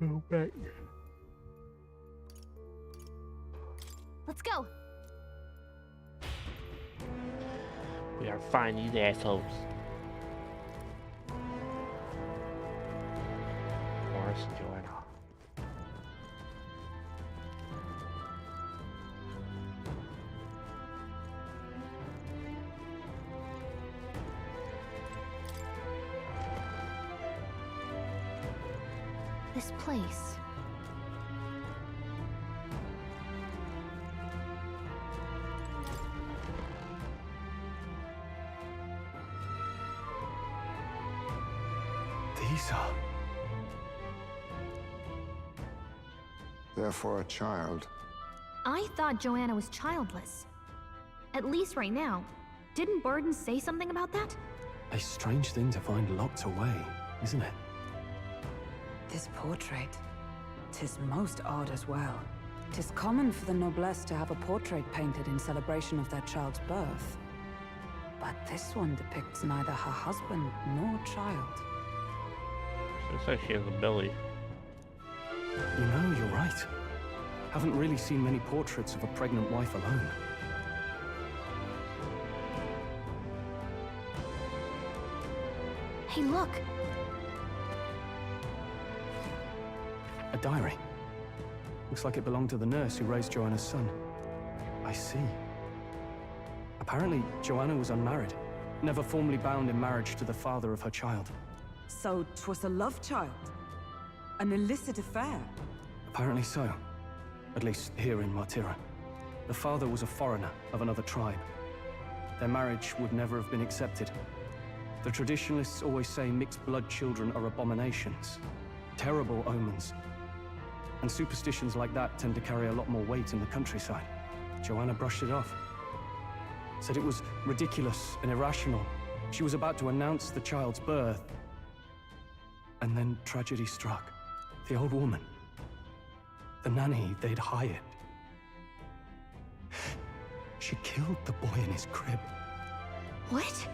Go back. Let's go. We gotta find these assholes. Morris and Joanna. This place. These are... They're for a child. I thought Joanna was childless. At least right now. Didn't Burden say something about that? A strange thing to find locked away, isn't it? This portrait, 'tis most odd as well. 'Tis common for the noblesse to have a portrait painted in celebration of their child's birth. But this one depicts neither her husband nor child. Looks like she has a belly. You know, you're right. Haven't really seen many portraits of a pregnant wife alone. Hey, look! A diary. Looks like it belonged to the nurse who raised Joanna's son. I see. Apparently, Joanna was unmarried, never formally bound in marriage to the father of her child. So 'twas a love child? An illicit affair? Apparently so. At least here in Martira. The father was a foreigner of another tribe. Their marriage would never have been accepted. The traditionalists always say mixed blood children are abominations. Terrible omens. And superstitions like that tend to carry a lot more weight in the countryside. Joanna brushed it off. Said it was ridiculous and irrational. She was about to announce the child's birth. And then tragedy struck. The old woman. The nanny they'd hired. She killed the boy in his crib. What?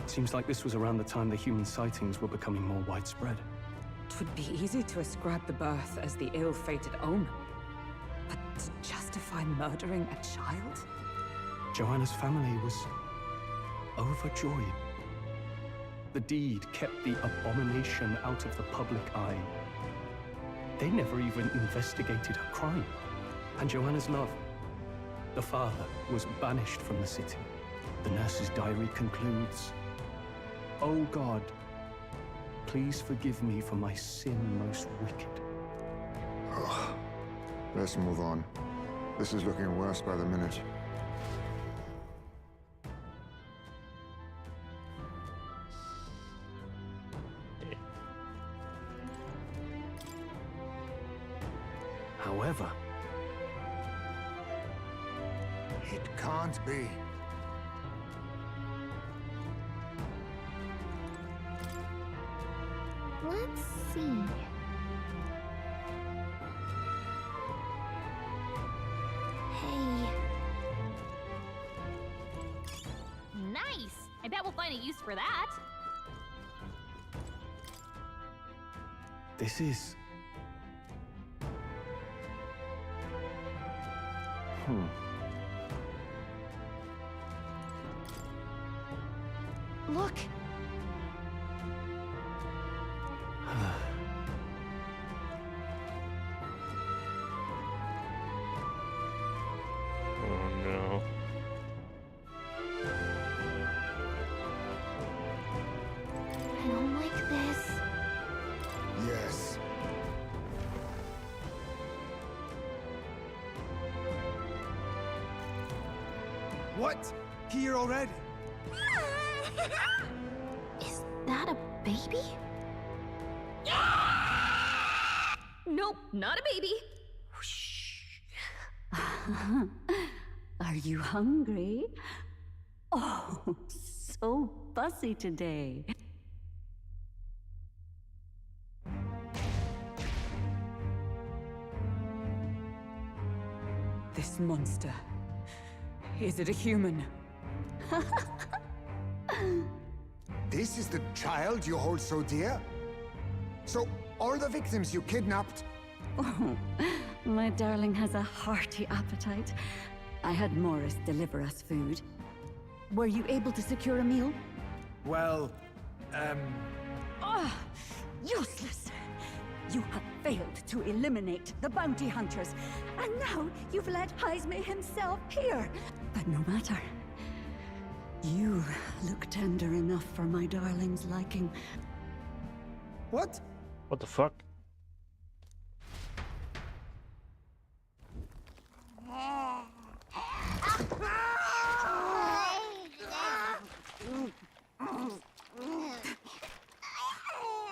Seems like this was around the time the human sightings were becoming more widespread. 'Twould be easy to ascribe the birth as the ill-fated omen. But to justify murdering a child? Joanna's family was overjoyed. The deed kept the abomination out of the public eye. They never even investigated her crime. And Joanna's love, the father, was banished from the city. The nurse's diary concludes, "O God, please forgive me for my sin most wicked." Ugh. Let's move on. This is looking worse by the minute. However, It can't be. Let's see. Hey. Nice! I bet we'll find a use for that. this is... Look! Oh no. I don't like this. Yes. What? Here already? Is that a baby? Nope, not a baby. Are you hungry? Oh, so fussy today. This monster. Is it a human? This is the child you hold so dear? So, all the victims you kidnapped Oh, my darling has a hearty appetite. I had Morris deliver us food. Were you able to secure a meal? Well, Ah, useless! You have failed to eliminate the bounty hunters, and now you've led Heisme himself here. But no matter. You look tender enough for my darling's liking. what? What the fuck?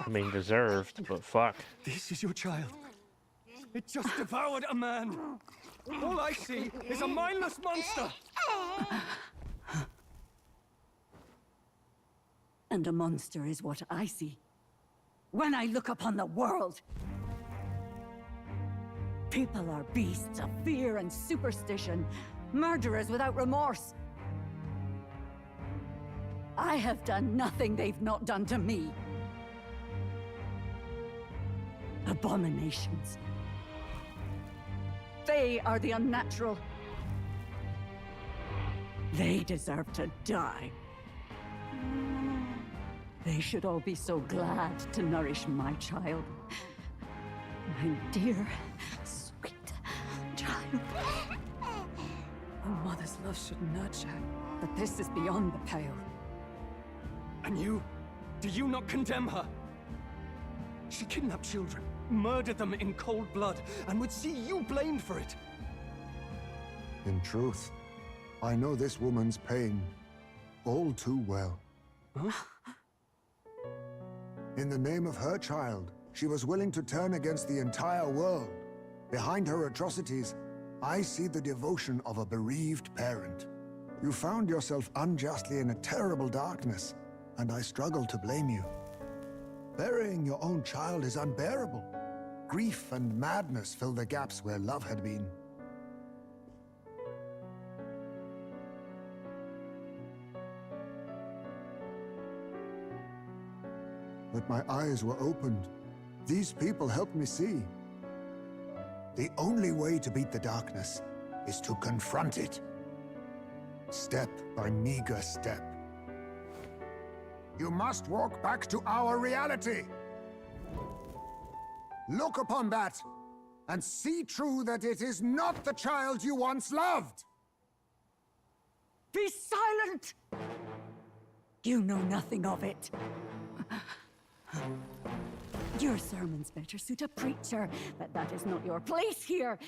I mean, deserved, but fuck. This is your child. It just devoured a man. All I see is a mindless monster. And a monster is what I see when I look upon the world. People are beasts of fear and superstition, murderers without remorse. I have done nothing they've not done to me. Abominations. They are the unnatural. They deserve to die. They should all be so glad to nourish my child. My dear, sweet child. A mother's love should nurture, but this is beyond the pale. And you? Do you not condemn her? She kidnapped children, murdered them in cold blood, and would see you blamed for it. In truth, I know this woman's pain all too well. Huh? In the name of her child, she was willing to turn against the entire world. Behind her atrocities, I see the devotion of a bereaved parent. You found yourself unjustly in a terrible darkness, and I struggle to blame you. Burying your own child is unbearable. Grief and madness fill the gaps where love had been. But my eyes were opened. These people helped me see. The only way to beat the darkness is to confront it. Step by meager step. You must walk back to our reality. Look upon that, and see true that it is not the child you once loved. Be silent! You know nothing of it. Your sermons better suit a preacher, but that is not your place here.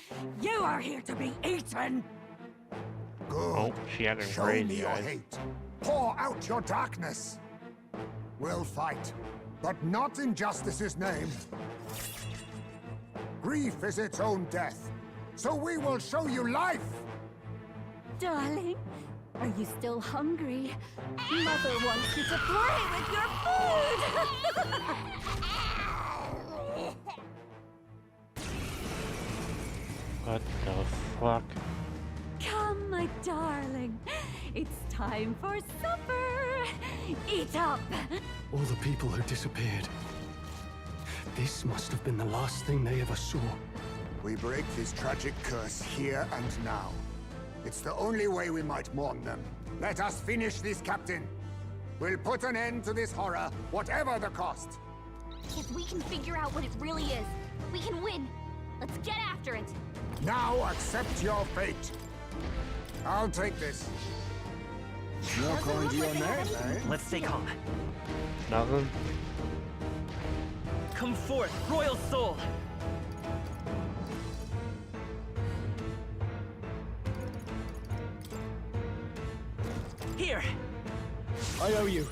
You are here to be eaten! Good. Oh, she had her Show crazy me your eyes. hate. Pour out your darkness. We'll fight, but not in justice's name. Grief is its own death, so we will show you life. Darling, are you still hungry? Mother wants you to play with your food! What the fuck? Come, my darling. It's time for supper. Eat up. All the people who disappeared. This must have been the last thing they ever saw. We break this tragic curse here and now. It's the only way we might mourn them. Let us finish this, Captain. We'll put an end to this horror, whatever the cost. If we can figure out what it really is, we can win. Let's get after it. Now accept your fate. I'll take this. You're Doesn't calling look to your like they name, have eh? Let's stay calm. Nothing? Come forth, royal soul! Here! I owe you.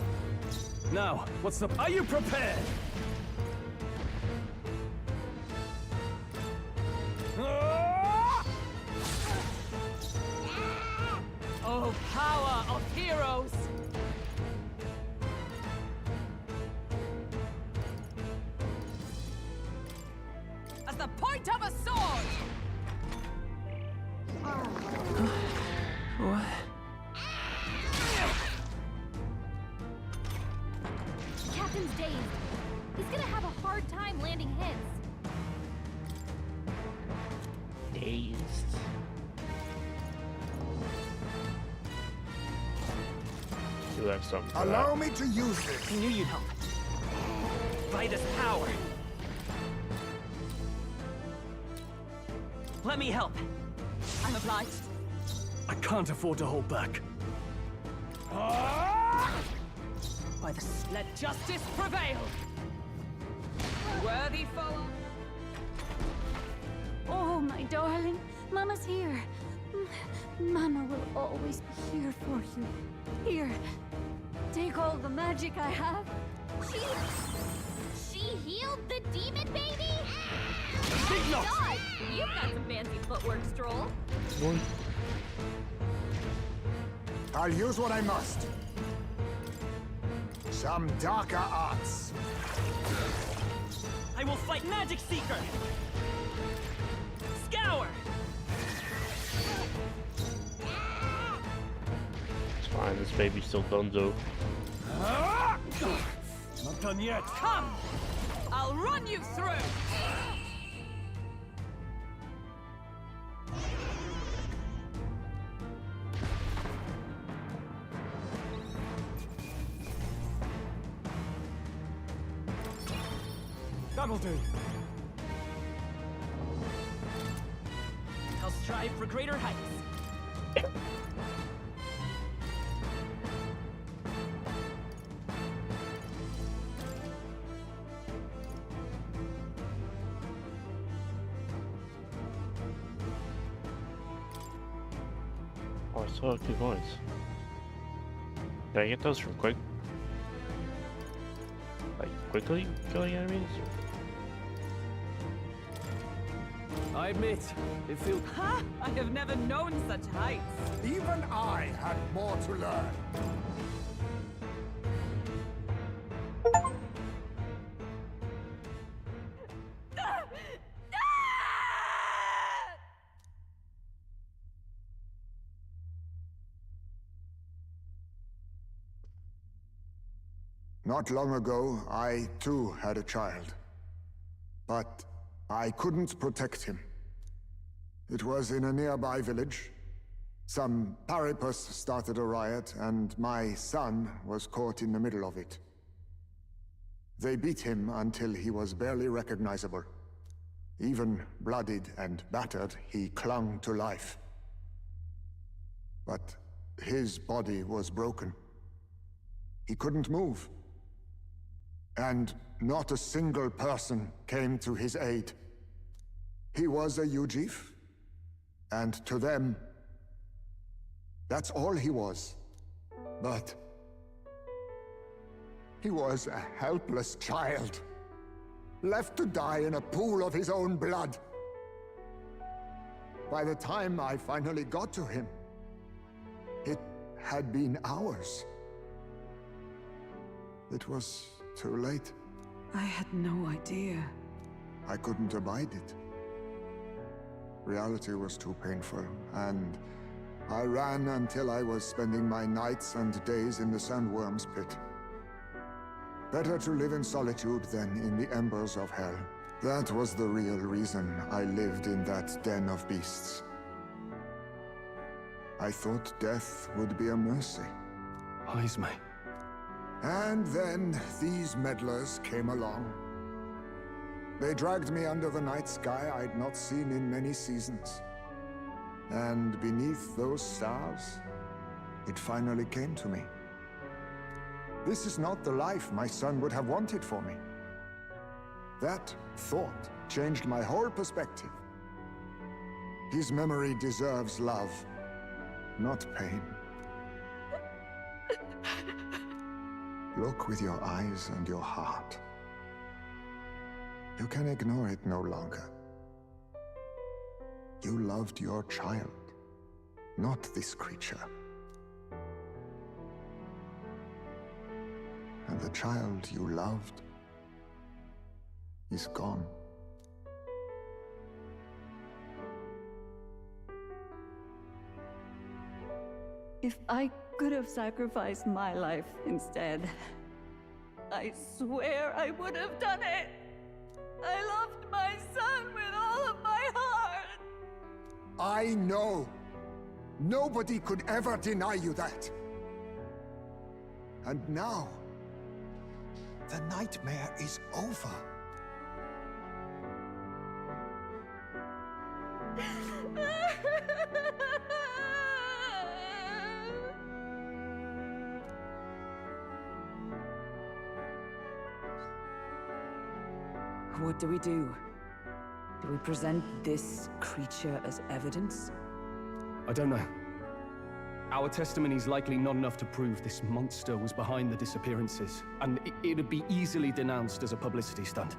Now, what's the... Are you prepared? Oh, power of heroes! As the point of a sword! What? Captain's dazed. He's gonna have a hard time landing hits. dazed. You have something for Allow that. me to use this. I knew you'd help. By this power. Let me help. I'm obliged. I can't afford to hold back. By the let justice prevail. Worthy foe. Oh, my darling. Mama's here. Mama will always be here for you. Here. Take all the magic I have. She healed the demon baby? Signal! God, you've got some fancy footwork, Stroll. I'll use what I must. Some darker arts. I will fight Magic Seeker. Scour. It's fine, this baby's still dunzo. Not done yet. Come. I'll run you through. That'll do. I'll strive for greater heights. Oh, I still have 2 points. Can I get those from quick? Like, quickly killing enemies? I admit, it feels... Ha! I have never known such heights. Even I had more to learn. Not long ago, I too had a child. But I couldn't protect him. It was in a nearby village. Some paripus started a riot, and my son was caught in the middle of it. They beat him until he was barely recognizable. Even bloodied and battered, he clung to life. But his body was broken. He couldn't move. And not a single person came to his aid. He was a Ujif, and to them, that's all he was. But he was a helpless child, left to die in a pool of his own blood. By the time I finally got to him, it had been hours. It was too late. I had no idea. I couldn't abide it. Reality was too painful, and I ran until I was spending my nights and days in the sandworm's pit. Better to live in solitude than in the embers of hell. That was the real reason I lived in that den of beasts. I thought death would be a mercy. Heisme. And then these meddlers came along. They dragged me under the night sky I'd not seen in many seasons. And beneath those stars, it finally came to me. This is not the life my son would have wanted for me. That thought changed my whole perspective. His memory deserves love, not pain. Look with your eyes and your heart. You can ignore it no longer. You loved your child, not this creature. And the child you loved is gone. If I could have sacrificed my life instead, I swear I would have done it. I loved my son with all of my heart. I know. Nobody could ever deny you that. And now, the nightmare is over. What do we do? Do we present this creature as evidence? I don't know. Our testimony's likely not enough to prove this monster was behind the disappearances, and it'd be easily denounced as a publicity stunt.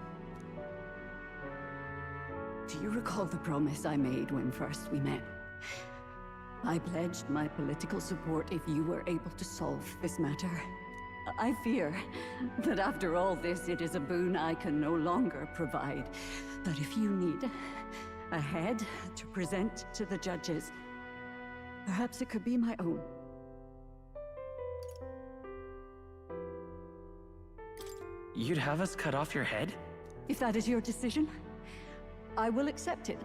Do you recall the promise I made when first we met? I pledged my political support if you were able to solve this matter. I fear that after all this, it is a boon I can no longer provide. But if you need a head to present to the judges, perhaps it could be my own. You'd have us cut off your head? If that is your decision, I will accept it.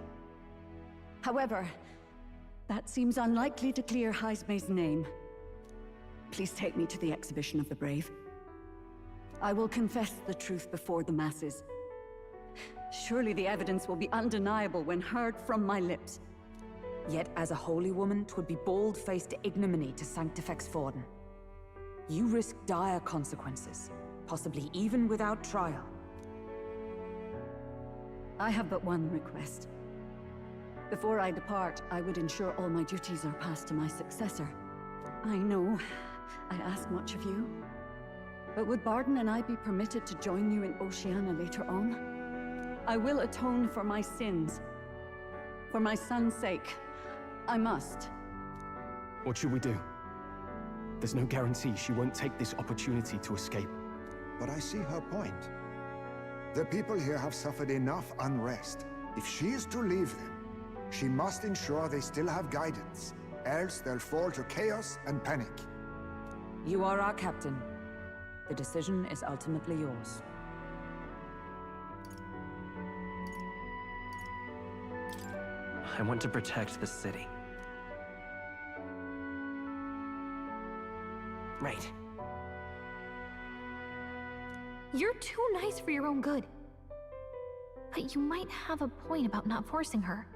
However, that seems unlikely to clear Heisme's name. Please take me to the exhibition of the brave. I will confess the truth before the masses. Surely the evidence will be undeniable when heard from my lips. Yet as a holy woman, 'twould be bold-faced ignominy to sanctifex Forden. You risk dire consequences, possibly even without trial. I have but one request. Before I depart, I would ensure all my duties are passed to my successor. I know I ask much of you, but would Barden and I be permitted to join you in Oceania later on? I will atone for my sins. For my son's sake, I must. What should we do? There's no guarantee she won't take this opportunity to escape. But I see her point. The people here have suffered enough unrest. If she is to leave them, she must ensure they still have guidance, else they'll fall to chaos and panic. You are our captain. The decision is ultimately yours. I want to protect the city. Right. You're too nice for your own good. But you might have a point about not forcing her.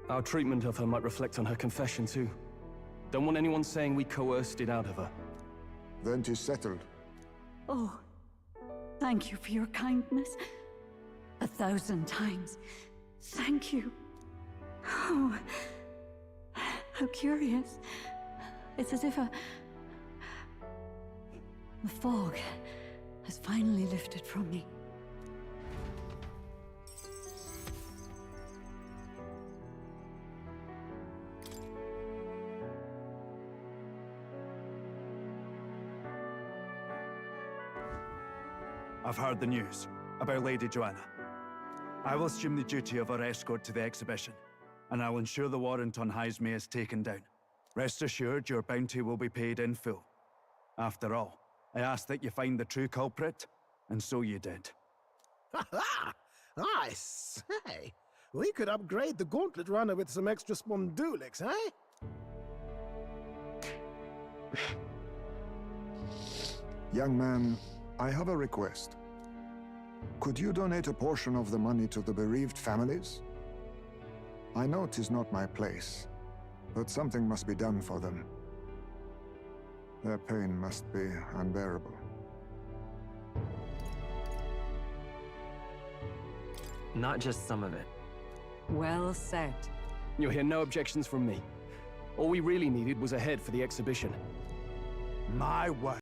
Our treatment of her might reflect on her confession, too. Don't want anyone saying we coerced it out of her. Then 'tis settled. Oh, thank you for your kindness. 1,000 times. Thank you. Oh, how curious. It's as if the fog has finally lifted from me. I've heard the news about Lady Joanna. I will assume the duty of her escort to the exhibition, and I'll ensure the warrant on Heisme is taken down. Rest assured, your bounty will be paid in full. After all, I asked that you find the true culprit, and so you did. Ha ha! I say, we could upgrade the gauntlet runner with some extra spondulics, eh? Young man, I have a request. Could you donate a portion of the money to the bereaved families? I know 'tis not my place, but something must be done for them. Their pain must be unbearable. Not just some of it. Well said. You'll hear no objections from me. All we really needed was a head for the exhibition. My word.